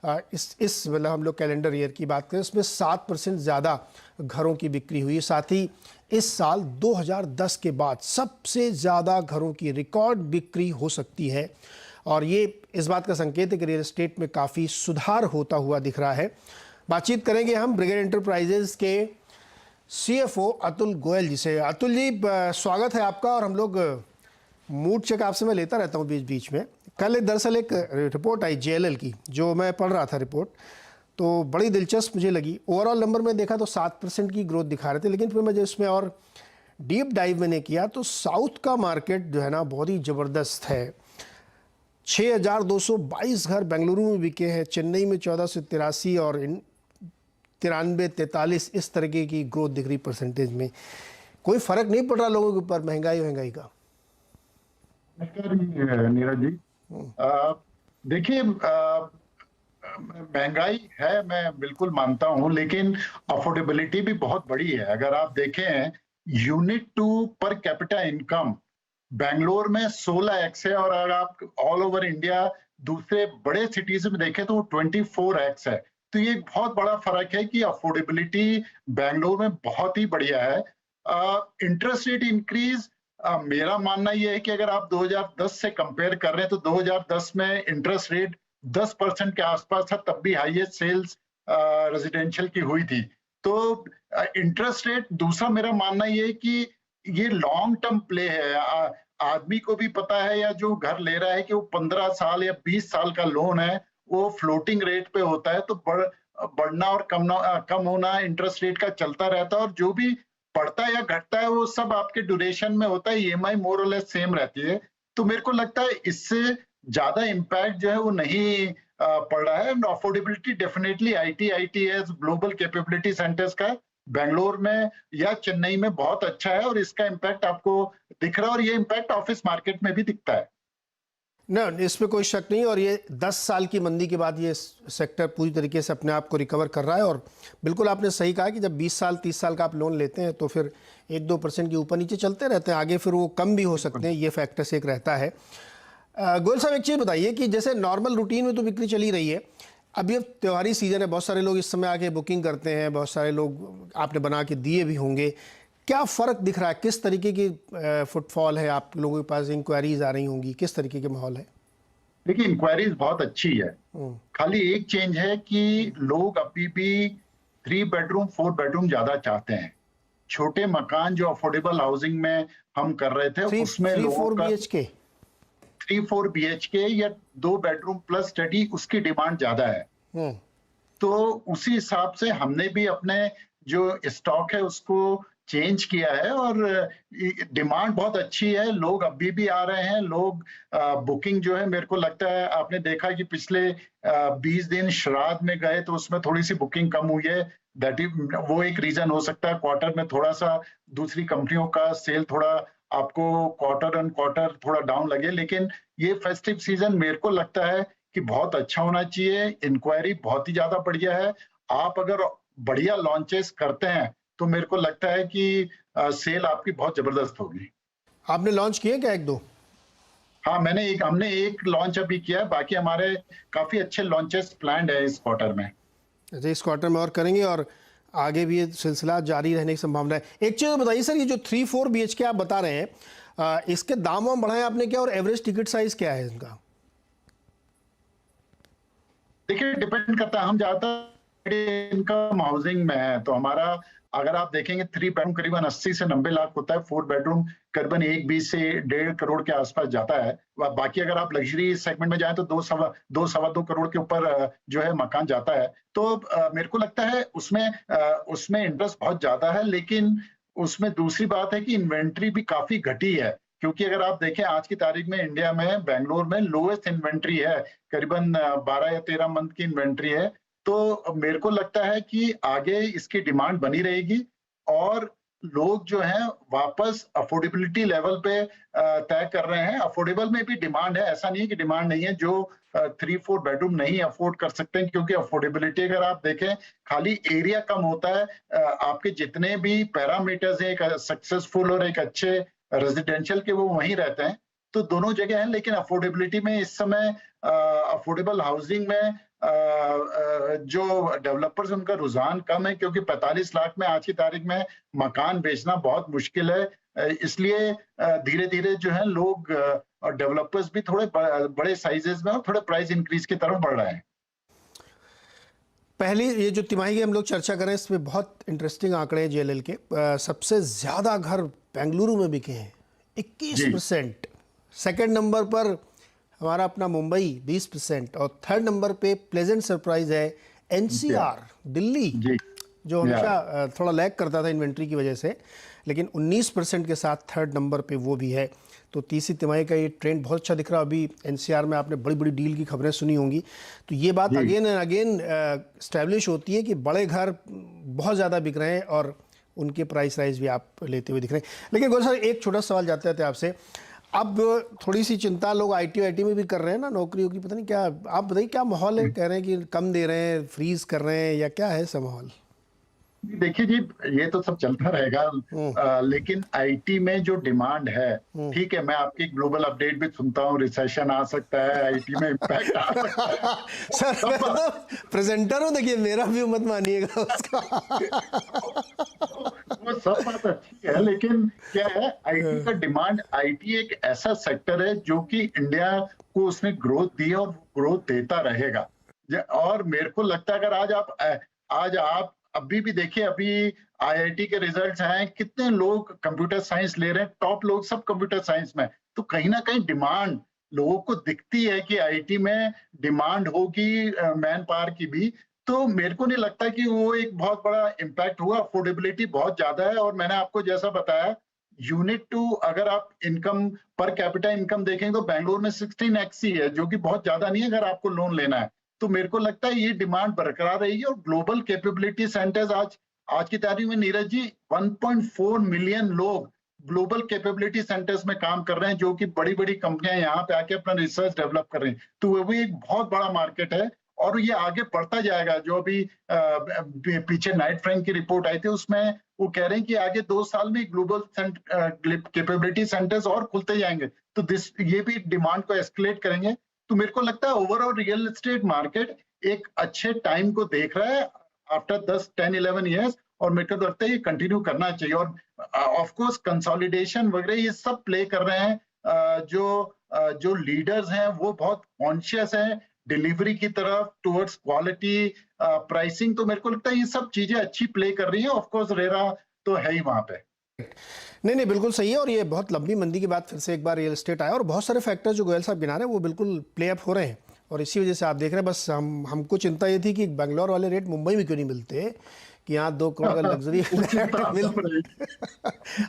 इस मतलब हम लोग कैलेंडर ईयर की बात करें, उसमें 7% ज़्यादा घरों की बिक्री हुई। साथ ही इस साल 2010 के बाद सबसे ज़्यादा घरों की रिकॉर्ड बिक्री हो सकती है, और ये इस बात का संकेत है कि रियल एस्टेट में काफ़ी सुधार होता हुआ दिख रहा है। बातचीत करेंगे हम ब्रिगेड एंटरप्राइजेज के CFO अतुल गोयल जी से। अतुल जी, स्वागत है आपका। और हम लोग मूड चेक आपसे मैं लेता रहता हूँ बीच बीच में। कल दरअसल एक रिपोर्ट आई JLL की, जो मैं पढ़ रहा था रिपोर्ट, तो बड़ी दिलचस्प मुझे लगी। ओवरऑल नंबर में देखा तो 7% की ग्रोथ दिखा रहे थे, लेकिन फिर मैं इसमें और डीप डाइव मैंने किया तो साउथ का मार्केट जो है ना बहुत ही ज़बरदस्त है। 6,222 घर बेंगलुरु में बिके हैं, चेन्नई में 1483 और 93-43 इस तरीके की ग्रोथ दिख रही परसेंटेज में। कोई फर्क नहीं पड़ रहा लोगों के ऊपर महंगाई का? नीरज जी, देखिए, महंगाई है, मैं बिल्कुल मानता हूं, लेकिन अफोर्डेबिलिटी भी बहुत बड़ी है। अगर आप देखें unit two per capita income Bangalore में 16x है, और अगर आप ऑल ओवर इंडिया दूसरे बड़े सिटीज में देखें तो 24x है। तो ये एक बहुत बड़ा फर्क है कि अफोर्डेबिलिटी बेंगलोर में बहुत ही बढ़िया है। इंटरेस्ट रेट इंक्रीज, मेरा मानना यह है कि अगर आप 2010 से कंपेयर कर रहे हैं तो 2010 में इंटरेस्ट रेट 10% के आसपास था, तब भी हाईएस्ट सेल्स रेजिडेंशियल की हुई थी। तो इंटरेस्ट रेट, दूसरा मेरा मानना यह है कि ये लॉन्ग टर्म प्ले है। आदमी को भी पता है, या जो घर ले रहा है, कि वो 15 साल या 20 साल का लोन है, वो फ्लोटिंग रेट पे होता है, तो बढ़ना और कम होना इंटरेस्ट रेट का चलता रहता है, और जो भी बढ़ता है या घटता है वो सब आपके ड्यूरेशन में होता है। EMI मोर और लेस सेम रहती है। तो मेरे को लगता है इससे ज्यादा इम्पैक्ट जो है वो नहीं पड़ रहा है। Affordability definitely ITS global capability centres का बेंगलोर में या चेन्नई में बहुत अच्छा है, और इसका इम्पैक्ट आपको दिख रहा है, और ये इम्पैक्ट ऑफिस मार्केट में भी दिखता है। ना, इसमें कोई शक नहीं। और ये 10 साल की मंदी के बाद ये सेक्टर पूरी तरीके से अपने आप को रिकवर कर रहा है। और बिल्कुल आपने सही कहा कि जब 20 साल 30 साल का आप लोन लेते हैं तो फिर 1-2% के ऊपर नीचे चलते रहते हैं, आगे फिर वो कम भी हो सकते हैं। ये फैक्टर से एक रहता है। गोयल साहब, एक चीज़ बताइए कि जैसे नॉर्मल रूटीन में तो बिक्री चली रही है, अभी अब त्योहारी सीजन है, बहुत सारे लोग इस समय आके बुकिंग करते हैं, बहुत सारे लोग आपने बना के दिए भी होंगे। क्या फ़र्क दिख रहा है? किस तरीके की फुटफॉल है? आप लोगों के पास इंक्वायरीज आ रही होंगी, किस तरीके के माहौल है? देखिए, इंक्वायरीज बहुत अच्छी है। खाली एक चेंज है कि लोग अभी भी 3 बेडरूम 4 बेडरूम ज्यादा चाहते हैं। छोटे मकान जो अफोर्डेबल हाउसिंग में हम कर रहे थे, उसमें लोगों का 3-4 BHK या 2 बेडरूम प्लस स्टडी, उसकी डिमांड ज्यादा है। तो उसी हिसाब से हमने भी अपने जो स्टॉक है उसको चेंज किया है, और डिमांड बहुत अच्छी है। लोग अभी भी आ रहे हैं। लोग बुकिंग जो है, मेरे को लगता है आपने देखा कि पिछले 20 दिन श्राद्ध में गए तो उसमें थोड़ी सी बुकिंग कम हुई है। वो एक रीजन हो सकता है। क्वार्टर में थोड़ा सा दूसरी कंपनियों का सेल थोड़ा आपको क्वार्टर ऑन क्वार्टर थोड़ा डाउन लगे, लेकिन ये फेस्टिव सीजन मेरे को लगता है कि बहुत अच्छा होना चाहिए। इंक्वायरी बहुत ही ज्यादा बढ़िया है। आप अगर बढ़िया लॉन्चेस करते हैं तो मेरे को लगता है कि सेल आपकी बहुत जबरदस्त होगी। आपने लॉन्च किए क्या 1-2? हाँ, हमने एक लॉन्च अभी किया है, बाकी हमारे काफी अच्छे लॉन्चेस प्लान्ड है इस क्वार्टर में। अच्छा, इस क्वार्टर में और करेंगे, और आगे भी ये सिलसिला जारी रहने की संभावना है। एक चीज़ बताइए सर, ये जो 3-4 BHK आप बता रहे हैं, इसके दाम वाम बढ़ाए आपने क्या, और एवरेज टिकट साइज क्या है इनका? देखिए, डिपेंड करता है। हम ज्यादातर इनकम हाउसिंग में है, तो हमारा अगर आप देखेंगे 3 बेडरूम करीबन 80 से 90 लाख होता है। 4 बेडरूम करीबन 1.20 से 1.5 करोड़ के आसपास जाता है। बाकी अगर आप लग्जरी सेगमेंट में जाएं तो 2-2.25 करोड़ के ऊपर जो है मकान जाता है। तो मेरे को लगता है उसमें इंटरेस्ट बहुत ज्यादा है, लेकिन उसमें दूसरी बात है कि इन्वेंट्री भी काफी घटी है। क्योंकि अगर आप देखें आज की तारीख में इंडिया में बेंगलोर में लोएस्ट इन्वेंट्री है, करीबन 12 या 13 मंथ की इन्वेंट्री है। तो मेरे को लगता है कि आगे इसकी डिमांड बनी रहेगी, और लोग जो हैं वापस अफोर्डेबिलिटी लेवल पे तय कर रहे हैं। अफोर्डेबल में भी डिमांड है, ऐसा नहीं है कि डिमांड नहीं है। जो 3-4 बेडरूम नहीं अफोर्ड कर सकते हैं, क्योंकि अफोर्डेबिलिटी अगर आप देखें, खाली एरिया कम होता है। आपके जितने भी पैरामीटर्स हैं एक सक्सेसफुल और एक अच्छे रेजिडेंशियल के, वो वहीं रहते हैं। तो दोनों जगह हैं, लेकिन अफोर्डेबिलिटी में इस समय अफोर्डेबल हाउसिंग में जो डेवलपर्स उनका रुझान कम है, क्योंकि 45 लाख में आज की तारीख में मकान बेचना बहुत मुश्किल है। इसलिए धीरे-धीरे जो है लोग और डेवलपर्स भी थोड़े बड़े साइजेस में और थोड़े प्राइस इंक्रीज की तरफ बढ़ रहे हैं। पहली ये जो तिमाही की हम लोग चर्चा करें, इसमें बहुत इंटरेस्टिंग आंकड़े हैं जेएलएल के। सबसे ज़्यादा घर बेंगलुरु में बिके हैं 21%। सेकंड नंबर पर हमारा अपना मुंबई 20% और थर्ड नंबर पे प्लेजेंट सरप्राइज है एनसीआर दिल्ली, जो हमेशा थोड़ा लैग करता था इन्वेंट्री की वजह से, लेकिन 19% के साथ थर्ड नंबर पे वो भी है। तो तीसरी तिमाही का ये ट्रेंड बहुत अच्छा दिख रहा है। अभी एनसीआर में आपने बड़ी बड़ी डील की खबरें सुनी होंगी, तो ये बात अगेन एंड अगेन स्टैब्लिश होती है कि बड़े घर बहुत ज़्यादा बिक रहे हैं और उनके प्राइस राइज भी आप लेते हुए दिख रहे हैं। लेकिन गोयल साहब, एक छोटा सवाल जाते थे आपसे। अब थोड़ी सी चिंता लोग आईटी में भी कर रहे हैं ना, नौकरियों की, पता नहीं क्या, आप बताइए क्या माहौल है? कह रहे हैं कि कम दे रहे हैं, फ्रीज कर रहे हैं, या क्या है ऐसा माहौल? देखिए जी, ये तो सब चलता रहेगा, लेकिन आईटी में जो डिमांड है, ठीक है, मैं आपकी ग्लोबल अपडेट भी सुनता हूँ, रिसेशन आ सकता है, आईटी में इम्पैक्ट आ सकता है। सर मैं तो प्रेजेंटर हूँ, देखिए मेरा भी मत मानिएगा उसका। वो सब बात अच्छी है, लेकिन क्या है, आईटी का डिमांड, आईटी एक ऐसा सेक्टर है जो कि इंडिया को उसने ग्रोथ दी है और ग्रोथ देता रहेगा। और मेरे को लगता है अगर आज आप अभी भी देखिए, अभी आईआईटी के रिजल्ट्स आए, कितने लोग कंप्यूटर साइंस ले रहे हैं, टॉप लोग सब कंप्यूटर साइंस में। तो कहीं ना कहीं डिमांड लोगों को दिखती है कि आईटी में डिमांड होगी मैन पावर की भी। तो मेरे को नहीं लगता कि वो एक बहुत बड़ा इम्पैक्ट हुआ। अफोर्डेबिलिटी बहुत ज्यादा है, और मैंने आपको जैसा बताया, यूनिट टू अगर आप इनकम पर कैपिटा इनकम देखेंगे तो बेंगलोर में 16x ही है, जो कि बहुत ज्यादा नहीं है अगर आपको लोन लेना है। तो मेरे को लगता है ये डिमांड बरकरार रहेगी। और ग्लोबल कैपेबिलिटी सेंटर्स आज की तारीख में, नीरज जी, 1.4 मिलियन लोग ग्लोबल कैपेबिलिटी सेंटर्स में काम कर रहे हैं, जो कि बड़ी बड़ी कंपनियां यहाँ पे आके अपना रिसर्च डेवलप कर रही हैं। तो वो भी एक बहुत बड़ा मार्केट है और ये आगे बढ़ता जाएगा। जो अभी पीछे नाइट फ्रैंक की रिपोर्ट आई थी, उसमें वो कह रहे हैं कि आगे 2 साल में ग्लोबल कैपेबिलिटी सेंटर्स और खुलते जाएंगे, तो ये भी डिमांड को एस्केलेट करेंगे। तो मेरे को लगता है ओवरऑल रियल एस्टेट मार्केट एक अच्छे टाइम को देख रहा है आफ्टर 10-11 ईयर्स, और मेरे को लगता है ये कंटिन्यू करना चाहिए। और ऑफ कोर्स कंसोलिडेशन वगैरह ये सब प्ले कर रहे हैं। जो लीडर्स हैं वो बहुत कॉन्शियस हैं डिलीवरी की तरफ, टुवर्ड्स क्वालिटी, प्राइसिंग। तो मेरे को लगता है ये सब चीजें अच्छी प्ले कर रही है। ऑफ कोर्स रेरा तो है ही वहां पे। नहीं, बिल्कुल सही है। और ये बहुत लंबी मंदी के बाद फिर से एक बार रियल एस्टेट आया, और बहुत सारे फैक्टर्स जो गोयल साहब गिना रहे हैं वो बिल्कुल प्ले अप हो रहे हैं, और इसी वजह से आप देख रहे हैं। बस हमको चिंता ये थी कि बेंगलोर वाले रेट मुंबई में क्यों नहीं मिलते, कि यहाँ 2 करोड़ का लग्जरी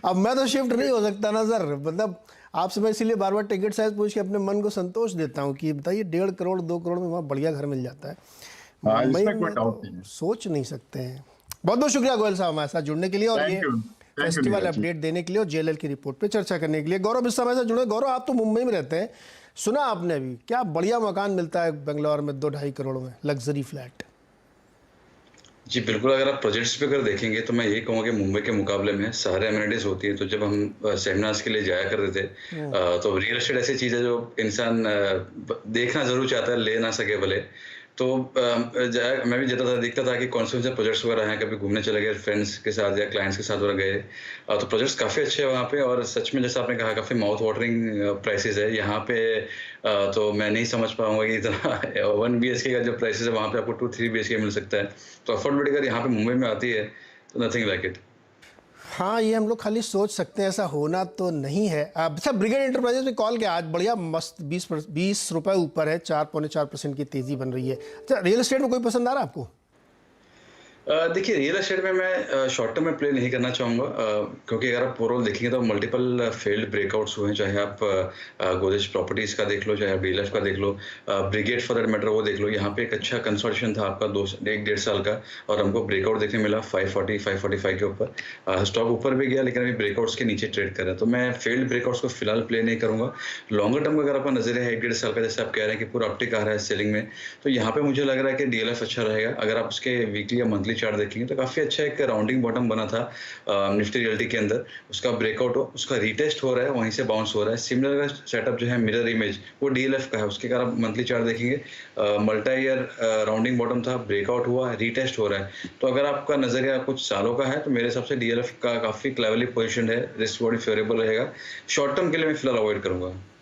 अब मैं तो शिफ्ट नहीं हो सकता ना सर, मतलब आपसे मैं इसीलिए बार बार टिकट साइज पूछ के अपने मन को संतोष देता हूँ कि बताइए 1.5 करोड़ 2 करोड़ में वहाँ बढ़िया घर मिल जाता है। मुंबई में तो सोच नहीं सकते हैं। बहुत बहुत शुक्रिया गोयल साहब हमारे साथ जुड़ने के लिए, और ये फेस्टिवल अपडेट देने के लिए, और जेएलएल की रिपोर्ट पे चर्चा करने के लिए। गौरव इस समय से जुड़े। गौरव, आप तो मुंबई में रहते हैं, सुना आपने अभी क्या बढ़िया मकान मिलता है बेंगलोर में 2-2.5 करोड़ में, लग्जरी फ्लैट। जी बिल्कुल, अगर आप प्रोजेक्ट्स पे अगर देखेंगे तो मैं ये कहूँगा कि मुंबई के मुकाबले में सारे एमिनिटीज होती है। तो जब हम सेमिनार्स के लिए जाया करते थे, तो रियल एस्टेट ऐसी चीज़ है जो इंसान देखना जरूर चाहता है, ले ना सके भले। तो मैं भी जाता था, देखता था कि कौन से प्रोजेक्ट्स वगैरह हैं, कभी घूमने चले गए फ्रेंड्स के साथ या क्लाइंट्स के साथ वगैरह गए, तो प्रोजेक्ट्स काफ़ी अच्छे हैं वहाँ पे। और सच में जैसा आपने कहा, काफ़ी माउथ वाटरिंग प्राइसेस है यहाँ पे। तो मैं नहीं समझ पाऊंगा कि इतना 1 BHK का जो प्राइसेस है वहाँ पे आपको 2-3 BHK मिल सकता है। तो अफोर्डेबिलिटी अगर यहाँ पे मुंबई में आती है तो नथिंग लाइक इट। हाँ, ये हम लोग खाली सोच सकते हैं, ऐसा होना तो नहीं है। अच्छा, ब्रिगेड एंटरप्राइजेस में कॉल किया आज, बढ़िया मस्त 20 रुपए ऊपर है, 4-4.5% की तेजी बन रही है। अच्छा, रियल एस्टेट में कोई पसंद आ रहा है आपको? देखिए, रियल एस्टेट में मैं शॉर्ट टर्म में प्ले नहीं करना चाहूँगा, क्योंकि अगर आप ओवरऑल देखेंगे तो मल्टीपल फेल्ड ब्रेकआउट्स हुए हैं। चाहे आप गोदरेज प्रॉपर्टीज का देख लो, चाहे आप डीएलएफ का देख लो, ब्रिगेड फॉर दैट मैटर वो देख लो। यहाँ पे एक अच्छा कंसोलिडेशन था आपका 1-1.5 साल का, और हमको ब्रेकआउट देखने मिला 540-545 के ऊपर। स्टॉक ऊपर भी गया, लेकिन अभी ब्रेकआउट्स के नीचे ट्रेड कर रहा है। तो मैं फेल्ड ब्रेकआउट्स को फिलहाल प्ले नहीं करूँगा। लॉन्गर टर्म का अगर आपका नजर है 1-1.5 साल का, जैसे आप कह रहे हैं कि पूरा अपटिक आ रहा है सेलिंग में, तो यहाँ पे मुझे लग रहा है कि डीएलएफ अच्छा रहेगा। अगर आप उसके वीकली या मंथली मंथली चार्ट देखेंगे तो काफ़ी अच्छा एक राउंडिंग बॉटम बना था निफ्टी रियल्टी के अंदर, उसका ब्रेकआउट हो, उसका रीटेस्ट हो रहा है, वहीं से बाउंस हो रहा है। सिमिलर सेटअप जो है मिरर इमेज वो डीएलएफ का है, उसके अगर आप मंथली चार्ट देखेंगे मल्टी ईयर राउंडिंग बॉटम था, ब्रेकआउट हुआ, रीटेस्ट हो रहा है। तो अगर आपका नजरिया कुछ सालों का है तो मेरे हिसाब से डीएलएफ का काफ़ी क्लेवरली पोजीशन है, रिस्क बड़ी फेवरेबल रहेगा। शॉर्ट टर्म के लिए मैं फिलहाल अवॉइड करूंगा।